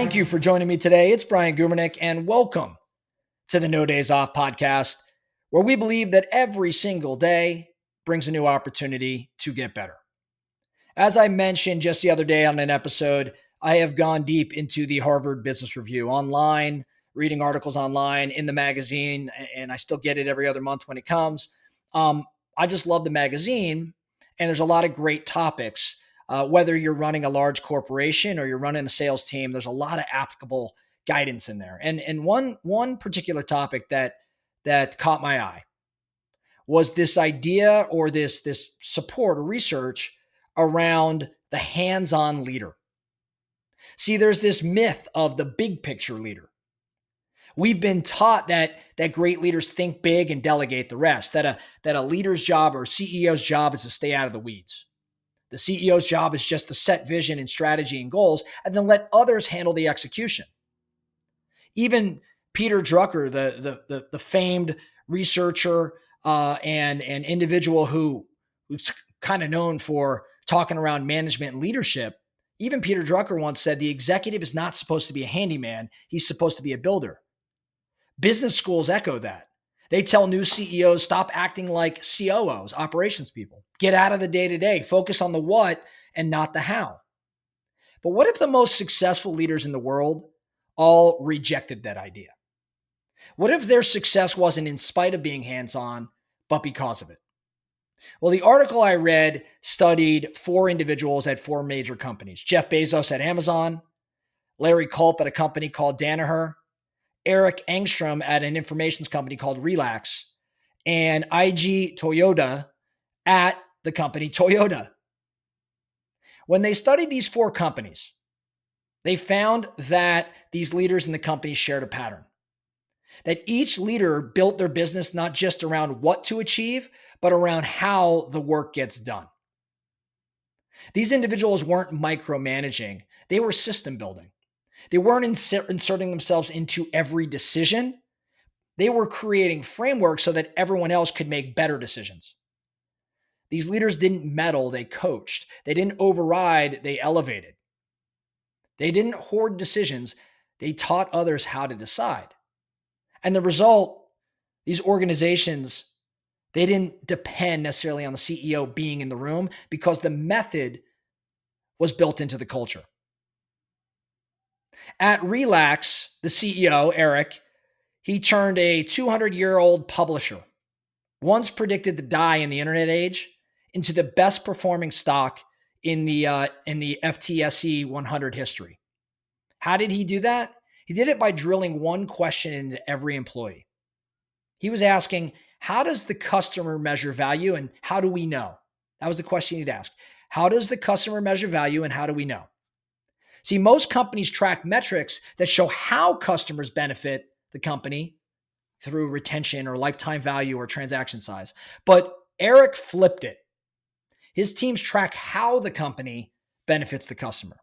Thank you for joining me today. It's Brian Gubernick, and welcome to the No Days Off podcast, where we believe that every single day brings a new opportunity to get better. As I mentioned just the other day on an episode, I have gone deep into the Harvard Business Review online, reading articles online, in the magazine, and I still get it every other month when it comes. I just love the magazine, and there's a lot of great topics. Whether you're running a large corporation or you're running a sales team, there's a lot of applicable guidance in there. And one particular topic that caught my eye was this idea or this support or research around the hands-on leader. See, there's this myth of the big picture leader. We've been taught that great leaders think big and delegate the rest, that a leader's job or CEO's job is to stay out of the weeds. The CEO's job is just to set vision and strategy and goals and then let others handle the execution. Even Peter Drucker, the famed researcher and individual who's kind of known for talking around management and leadership, even Peter Drucker once said the executive is not supposed to be a handyman, he's supposed to be a builder. Business schools echo that. They tell new CEOs, stop acting like COOs, operations people. Get out of the day-to-day, focus on the what and not the how. But what if the most successful leaders in the world all rejected that idea? What if their success wasn't in spite of being hands-on, but because of it? Well, the article I read studied 4 individuals at 4 major companies. Jeff Bezos at Amazon, Larry Culp at a company called Danaher, Eric Engstrom at an information company called Relax, and IG Toyoda at the company Toyota. When they studied these 4 companies, they found that these leaders in the company shared a pattern. That each leader built their business not just around what to achieve, but around how the work gets done. These individuals weren't micromanaging, they were system building. They weren't inserting themselves into every decision. They were creating frameworks so that everyone else could make better decisions. These leaders didn't meddle, they coached. They didn't override, they elevated. They didn't hoard decisions, they taught others how to decide. And the result, these organizations, they didn't depend necessarily on the CEO being in the room because the method was built into the culture. At Relax, the CEO, Eric, he turned a 200-year-old publisher, once predicted to die in the internet age, into the best performing stock in the FTSE 100 history. How did he do that? He did it by drilling one question into every employee. He was asking, how does the customer measure value and how do we know? That was the question he'd ask. How does the customer measure value and how do we know? See, most companies track metrics that show how customers benefit the company through retention or lifetime value or transaction size. But Eric flipped it. His teams track how the company benefits the customer.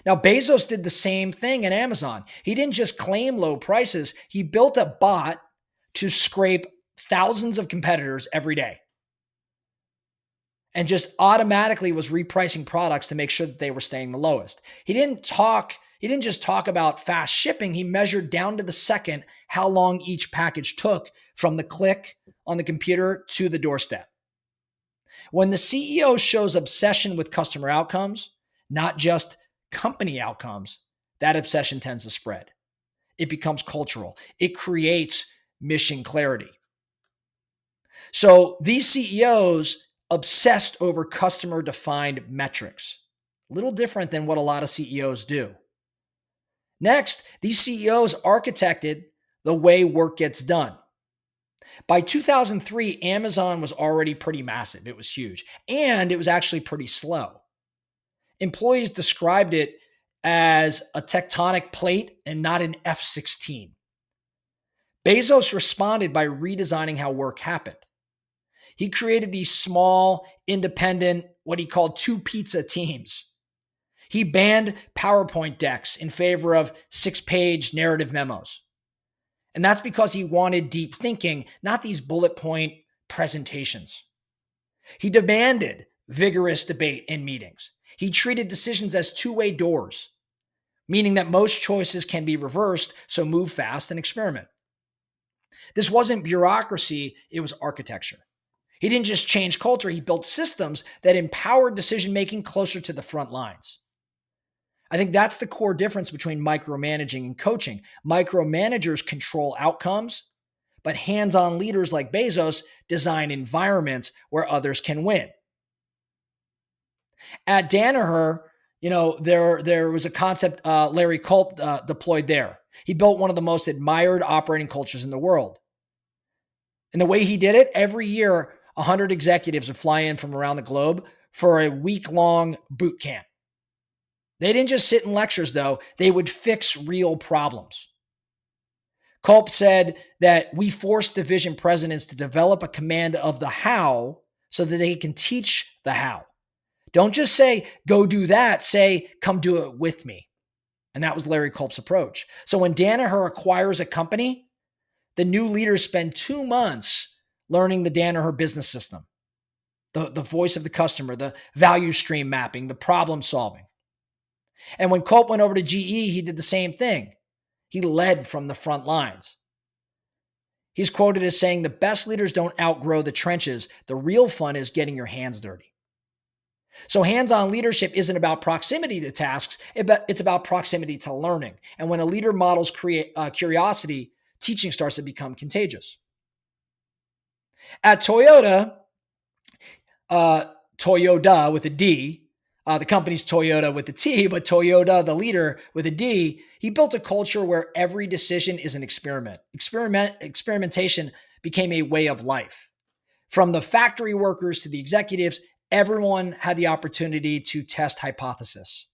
Now, Bezos did the same thing at Amazon. He didn't just claim low prices. He built a bot to scrape thousands of competitors every day and just automatically was repricing products to make sure that they were staying the lowest. He didn't just talk about fast shipping. He measured down to the second how long each package took from the click on the computer to the doorstep. When the CEO shows obsession with customer outcomes, not just company outcomes, that obsession tends to spread. It becomes cultural. It creates mission clarity. So these CEOs obsessed over customer-defined metrics. A little different than what a lot of CEOs do. Next, these CEOs architected the way work gets done. By 2003, Amazon was already pretty massive. It was huge. And it was actually pretty slow. Employees described it as a tectonic plate and not an F-16. Bezos responded by redesigning how work happened. He created these small, independent, what he called 2-pizza teams. He banned PowerPoint decks in favor of 6-page narrative memos. And that's because he wanted deep thinking, not these bullet point presentations. He demanded vigorous debate in meetings. He treated decisions as two-way doors. meaning that most choices can be reversed, so move fast and experiment. This wasn't bureaucracy, it was architecture. He didn't just change culture, he built systems that empowered decision making closer to the front lines. I think that's the core difference between micromanaging and coaching. Micromanagers control outcomes, but hands on leaders like Bezos design environments where others can win. At Danaher, there was a concept Larry Culp deployed there. He built one of the most admired operating cultures in the world. And the way he did it, every year, 100 executives would fly in from around the globe for a week-long boot camp. They didn't just sit in lectures, though. They would fix real problems. Culp said that we force division presidents to develop a command of the how so that they can teach the how. Don't just say, go do that. Say, come do it with me. And that was Larry Culp's approach. So when Danaher acquires a company, the new leaders spend 2 months learning the Danaher business system, the voice of the customer, the value stream mapping, the problem solving. And when Culp went over to GE, he did the same thing. He led from the front lines. He's quoted as saying, the best leaders don't outgrow the trenches. The real fun is getting your hands dirty. So hands-on leadership isn't about proximity to tasks. It's about proximity to learning. And when a leader models curiosity, teaching starts to become contagious. At Toyota, Toyota with a D, the company's Toyota with a T, but Toyota, the leader with a D, he built a culture where every decision is an experiment. Experimentation became a way of life. From the factory workers to the executives, everyone had the opportunity to test hypothesis,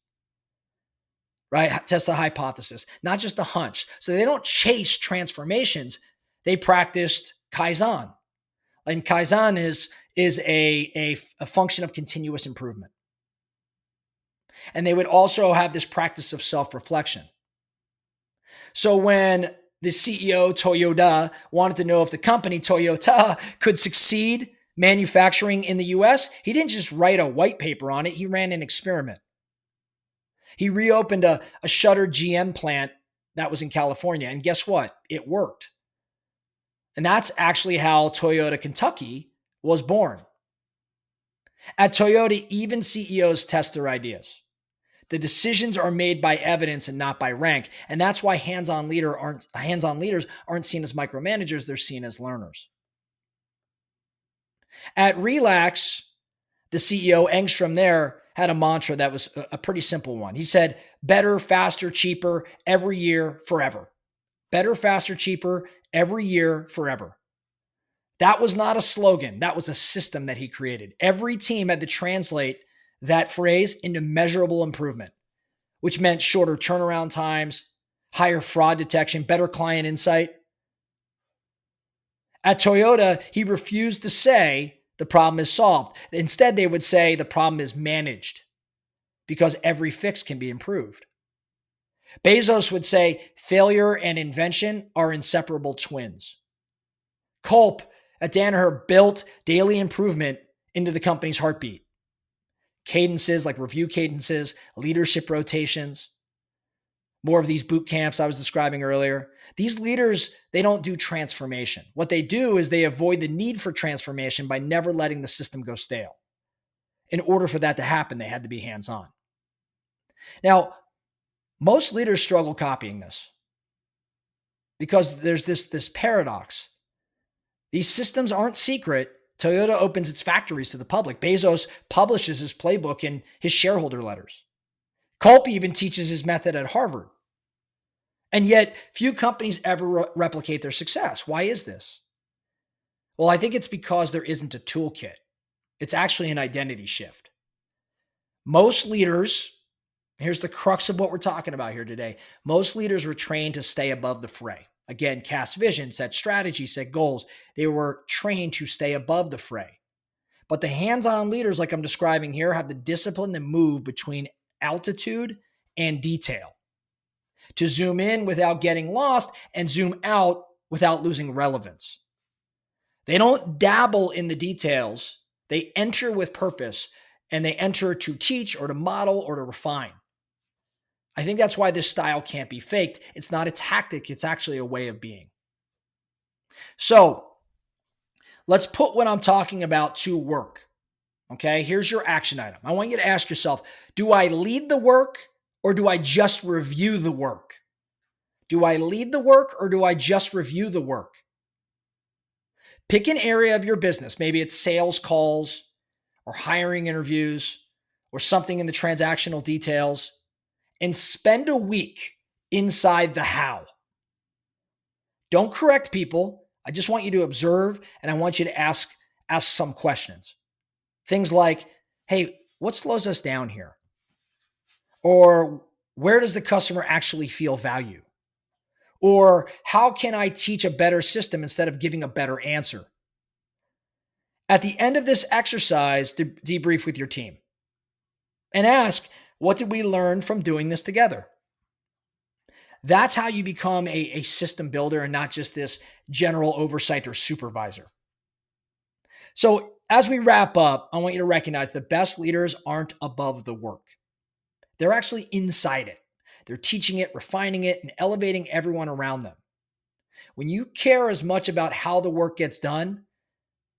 right? Test a hypothesis, not just a hunch. So they don't chase transformations. They practiced Kaizen. And Kaizen is a function of continuous improvement. And they would also have this practice of self-reflection. So when the CEO, Toyota, wanted to know if the company, Toyota, could succeed manufacturing in the US, he didn't just write a white paper on it. He ran an experiment. He reopened a shuttered GM plant that was in California. And guess what? It worked. And that's actually how Toyota Kentucky was born. At Toyota, even CEOs test their ideas. The decisions are made by evidence and not by rank. And that's why hands-on leaders aren't seen as micromanagers, they're seen as learners. At Relax, the CEO, Engstrom, there had a mantra that was a pretty simple one. He said, better, faster, cheaper, every year, forever. Better, faster, cheaper, every year, forever. That was not a slogan. That was a system that he created. Every team had to translate that phrase into measurable improvement, which meant shorter turnaround times, higher fraud detection, better client insight. At Toyota, he refused to say the problem is solved. Instead, they would say the problem is managed because every fix can be improved. Bezos would say failure and invention are inseparable twins. Culp at Danaher built daily improvement into the company's heartbeat. Cadences like review cadences, leadership rotations, more of these boot camps I was describing earlier. These leaders, they don't do transformation. What they do is they avoid the need for transformation by never letting the system go stale. In order for that to happen, they had to be hands-on. Now, most leaders struggle copying this because there's this paradox. These systems aren't secret. Toyota opens its factories to the public. Bezos publishes his playbook in his shareholder letters. Culp even teaches his method at Harvard. And yet, few companies ever replicate their success. Why is this? Well, I think it's because there isn't a toolkit. It's actually an identity shift. Most leaders, here's the crux of what we're talking about here today. Most leaders were trained to stay above the fray. Again, cast vision, set strategy, set goals. They were trained to stay above the fray. But the hands-on leaders, like I'm describing here, have the discipline to move between altitude and detail, to zoom in without getting lost and zoom out without losing relevance. They don't dabble in the details. They enter with purpose, and they enter to teach or to model or to refine. I think that's why this style can't be faked. It's not a tactic, it's actually a way of being. So let's put what I'm talking about to work. Okay, here's your action item. I want you to ask yourself, do I lead the work or do I just review the work? Do I lead the work or do I just review the work? Pick an area of your business. Maybe it's sales calls or hiring interviews or something in the transactional details, and spend a week inside the how. Don't correct people. I just want you to observe and I want you to ask some questions. Things like, hey, what slows us down here? Or where does the customer actually feel value? Or how can I teach a better system instead of giving a better answer? At the end of this exercise, debrief with your team and ask, what did we learn from doing this together? That's how you become a system builder and not just this general oversight or supervisor. So as we wrap up, I want you to recognize the best leaders aren't above the work. They're actually inside it. They're teaching it, refining it, and elevating everyone around them. When you care as much about how the work gets done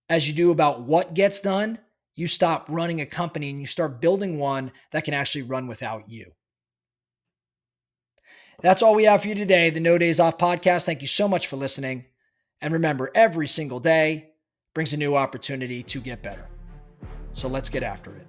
as you do about what gets done, you stop running a company and you start building one that can actually run without you. That's all we have for you today, the No Days Off podcast. Thank you so much for listening. And remember, every single day brings a new opportunity to get better. So let's get after it.